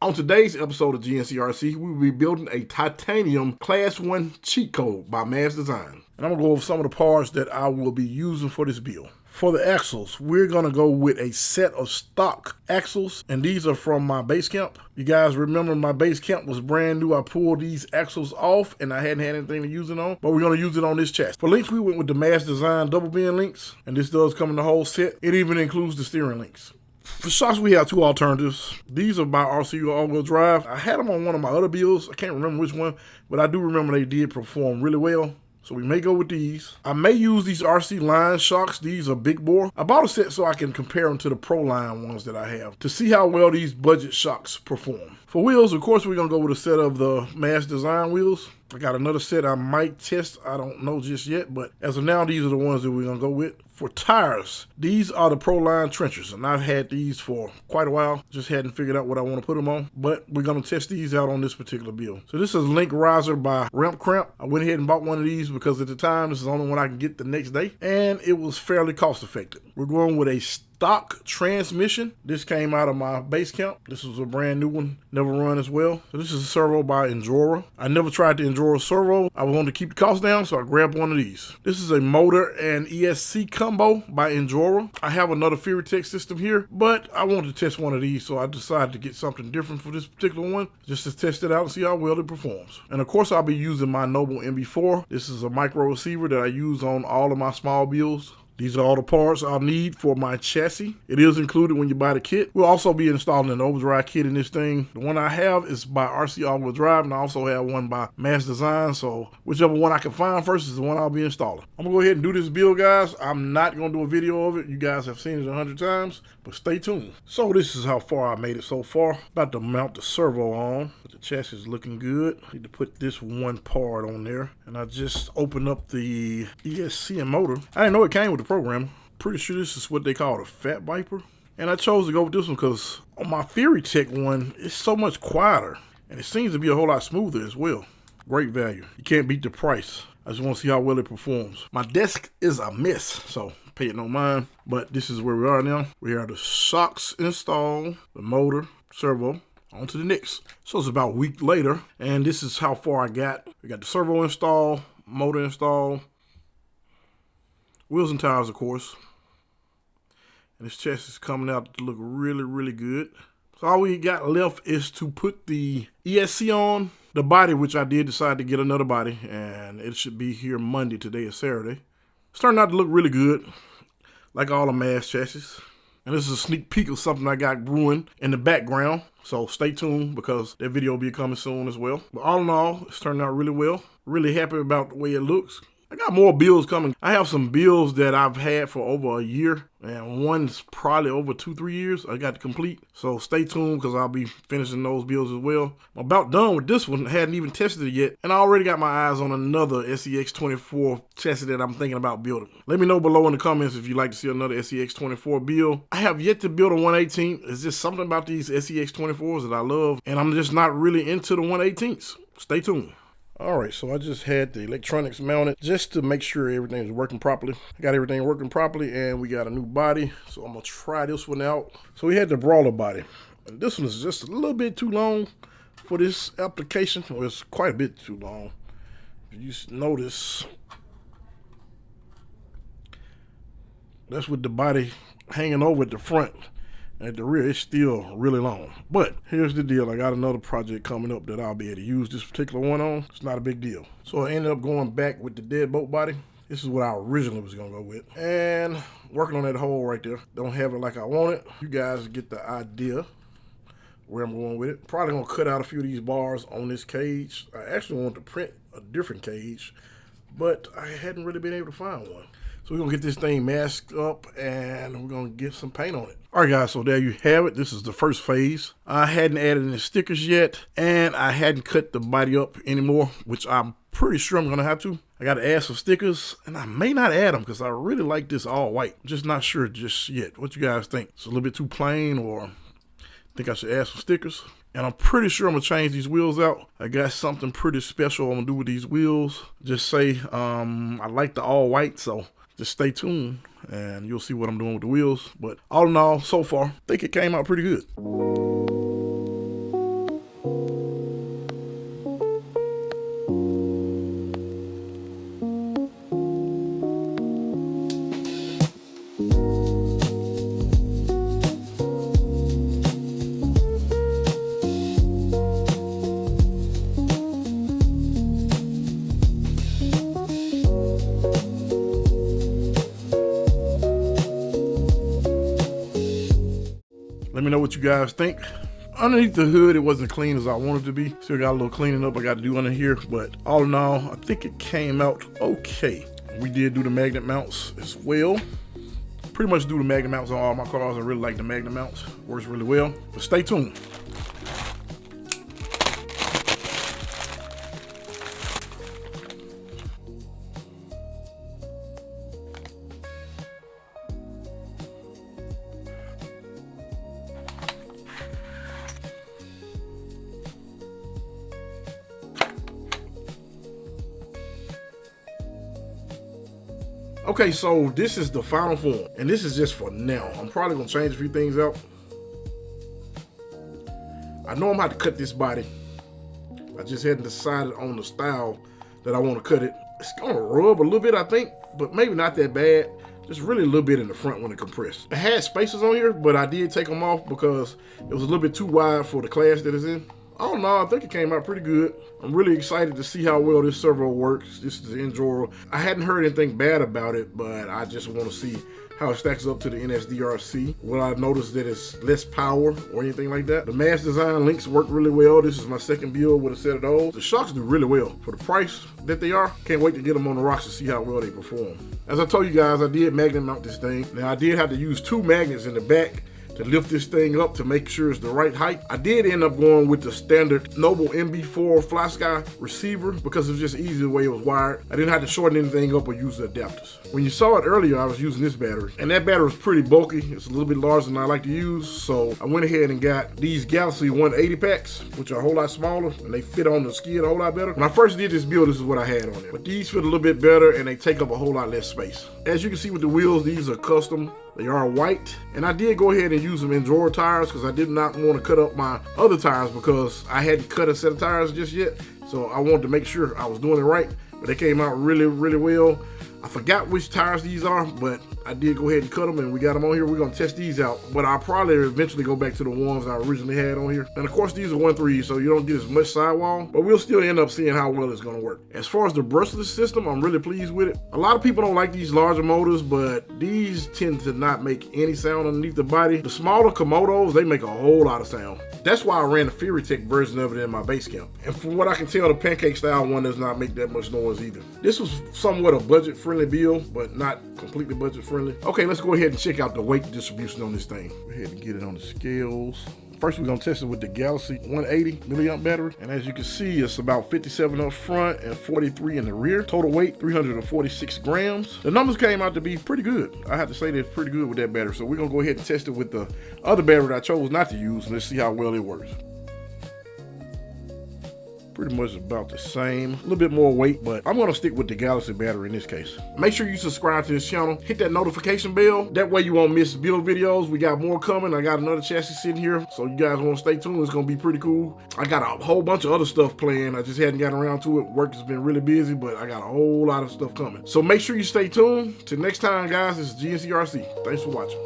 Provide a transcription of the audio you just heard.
On today's episode of GNCRC, we will be building a titanium Class 1 cheat code by MAZZ Designs. And I'm going to go over some of the parts that I will be using for this build. For the axles, we're going to go with a set of stock axles, and these are from my base camp. You guys remember my base camp was brand new. I pulled these axles off, and I hadn't had anything to use it on, but we're going to use it on this chassis. For links, we went with the MAZZ Design double bend links, and this does come in the whole set. It even includes the steering links. For shocks, we have two alternatives. These are by RCLions all-wheel drive. I had them on one of my other builds. I can't remember which one, but I do remember they did perform really well. So we may go with these. I may use these RCLions shocks. These are big bore. I bought a set so I can compare them to the Pro Line ones that I have to see how well these budget shocks perform. For wheels, of course, we're going to go with a set of the MAZZ Design wheels. I got another set I might test. I don't know just yet, but as of now, these are the ones that we're going to go with. For tires, these are the Pro Line trenchers, and I've had these for quite a while. Just hadn't figured out what I want to put them on, but we're going to test these out on this particular build. So this is Link Riser by Ramp Cramp. I went ahead and bought one of these because at the time, this is the only one I can get the next day, and it was fairly cost effective. We're going with a stock transmission. This came out of my base camp. This was a brand new one, never run as well. So this is a servo by Injora. I never tried the Injora servo. I wanted to keep the cost down, so I grabbed one of these. This is a motor and ESC combo by Injora. I have another Fury system here, but I wanted to test one of these, so I decided to get something different for this particular one, just to test it out and see how well it performs. And of course, I'll be using my Noble MB4. This is a micro receiver that I use on all of my small builds. These are all the parts I'll need for my chassis. It is included when you buy the kit. We'll also be installing an overdrive kit in this thing. The one I have is by RC all-wheel drive, and I also have one by MAZZ Designs. So whichever one I can find first is the one I'll be installing. I'm gonna go ahead and do this build, guys. I'm not gonna do a video of it. You guys have seen it 100 times, but stay tuned. So this is how far I made it so far. About to mount the servo on. The chassis is looking good. Need to put this one part on there. And I just opened up the ESC and motor. I didn't know it came with the program. Pretty sure this is what they call a Fat Viper. And I chose to go with this one because on my Fury one, it's so much quieter. And it seems to be a whole lot smoother as well. Great value. You can't beat the price. I just want to see how well it performs. My desk is a mess, so pay it no mind. But this is where we are now. We have the shocks installed, the motor, servo. On to the next. So it's about a week later, and this is how far I got. We got the servo installed, motor installed, wheels and tires, of course. And this chassis is coming out to look really, really good. So all we got left is to put the ESC on, the body, which I did decide to get another body, and it should be here Monday. Today is Saturday. It's turned out to look really good, like all the MAZZ chassis. And this is a sneak peek of something I got brewing in the background. So stay tuned because that video will be coming soon as well. But all in all, it's turned out really well. Really happy about the way it looks. I got more builds coming. I have some builds that I've had for over a year, and one's probably over 2-3 years I got to complete. So stay tuned because I'll be finishing those builds as well. I'm about done with this one. I hadn't even tested it yet, and I already got my eyes on another SEX24 chassis that I'm thinking about building. Let me know below in the comments if you'd like to see another SEX24 build. I have yet to build a 118. It's just something about these SEX24s that I love, and I'm just not really into the 118s. Stay tuned. Alright, so I just had the electronics mounted just to make sure everything is working properly. I got everything working properly, and we got a new body, so I'm going to try this one out. So we had the Brawler body, and this one is just a little bit too long for this application. Well, it's quite a bit too long. If you notice, that's with the body hanging over at the front. At the rear, it's still really long. But here's the deal. I got another project coming up that I'll be able to use this particular one on. It's not a big deal. So I ended up going back with the deadbolt body. This is what I originally was going to go with. And working on that hole right there. Don't have it like I want it. You guys get the idea where I'm going with it. Probably going to cut out a few of these bars on this cage. I actually want to print a different cage, but I hadn't really been able to find one. So we're going to get this thing masked up and we're going to get some paint on it. All right, guys, so there you have it. This is the first phase. I hadn't added any stickers yet, and I hadn't cut the body up anymore, which I'm pretty sure I'm going to have to. I got to add some stickers, and I may not add them because I really like this all white. I'm just not sure just yet. What you guys think? It's a little bit too plain, or think I should add some stickers? And I'm pretty sure I'm going to change these wheels out. I got something pretty special I'm going to do with these wheels. Just say I like the all white, so just stay tuned and you'll see what I'm doing with the wheels. But all in all, so far, I think it came out pretty good. me know what you guys think. Underneath the hood, it wasn't clean as I wanted it to be. Still got a little cleaning up I got to do under here, but all in all, I think it came out okay. We did do the magnet mounts as well. Pretty much do the magnet mounts on all my cars. I really like the magnet mounts. Works really well, but stay tuned. Okay, so this is the final form, and this is just for now. I'm probably gonna change a few things out. I know I'm gonna have to cut this body. I just hadn't decided on the style that I want to cut it. It's gonna rub a little bit, I think, but maybe not that bad. Just really a little bit in the front when it compressed. It had spaces on here, but I did take them off because it was a little bit too wide for the class that it's in. I don't know, I think it came out pretty good. I'm really excited to see how well this servo works. This is the Injora. I hadn't heard anything bad about it, but I just want to see how it stacks up to the GNCRC. Will I notice that it's less power or anything like that? The MAZZ Design links work really well. This is my second build with a set of those. The shocks do really well for the price that they are. Can't wait to get them on the rocks to see how well they perform. As I told you guys, I did magnet mount this thing. Now I did have to use 2 magnets in the back to lift this thing up to make sure it's the right height. I did end up going with the standard Noble MB4 Fly Sky receiver because it was just easy the way it was wired. I didn't have to shorten anything up or use the adapters. When you saw it earlier, I was using this battery, and that battery was pretty bulky. It's a little bit larger than I like to use, so I went ahead and got these Galaxy 180 packs, which are a whole lot smaller, and they fit on the skid a whole lot better. When I first did this build, this is what I had on it, but these fit a little bit better, and they take up a whole lot less space. As you can see with the wheels, these are custom. They are white, and I did go ahead and use some Injora tires because I did not want to cut up my other tires because I hadn't cut a set of tires just yet. So I wanted to make sure I was doing it right, but they came out really, really well. I forgot which tires these are, but I did go ahead and cut them, and we got them on here. We're gonna test these out, but I'll probably eventually go back to the ones I originally had on here. And of course, these are 1.3, so you don't get as much sidewall, but we'll still end up seeing how well it's gonna work. As far as the brushless system, I'm really pleased with it. A lot of people don't like these larger motors, but these tend to not make any sound underneath the body. The smaller Komodos, they make a whole lot of sound. That's why I ran the Fury Tech version of it in my base camp. And from what I can tell, the pancake style one does not make that much noise either. This was somewhat a budget friendly build, but not completely budget friendly. Okay, let's go ahead and check out the weight distribution on this thing. Go ahead and get it on the scales. First, we're gonna test it with the Galaxy 180 milliamp battery. And as you can see, it's about 57 up front and 43 in the rear. Total weight, 346 grams. The numbers came out to be pretty good. I have to say they're pretty good with that battery. So we're gonna go ahead and test it with the other battery that I chose not to use. And let's see how well it works. Pretty much about the same, a little bit more weight, but I'm gonna stick with the Galaxy battery in this case. Make sure you subscribe to this channel, hit that notification bell, that way you won't miss build videos. We got more coming. I got another chassis sitting here, so you guys want to stay tuned. It's gonna be pretty cool. I got a whole bunch of other stuff planned. I just hadn't gotten around to it. Work has been really busy, but I got a whole lot of stuff coming. So make sure you stay tuned. Till next time, guys, this is GNCRC. Thanks for watching.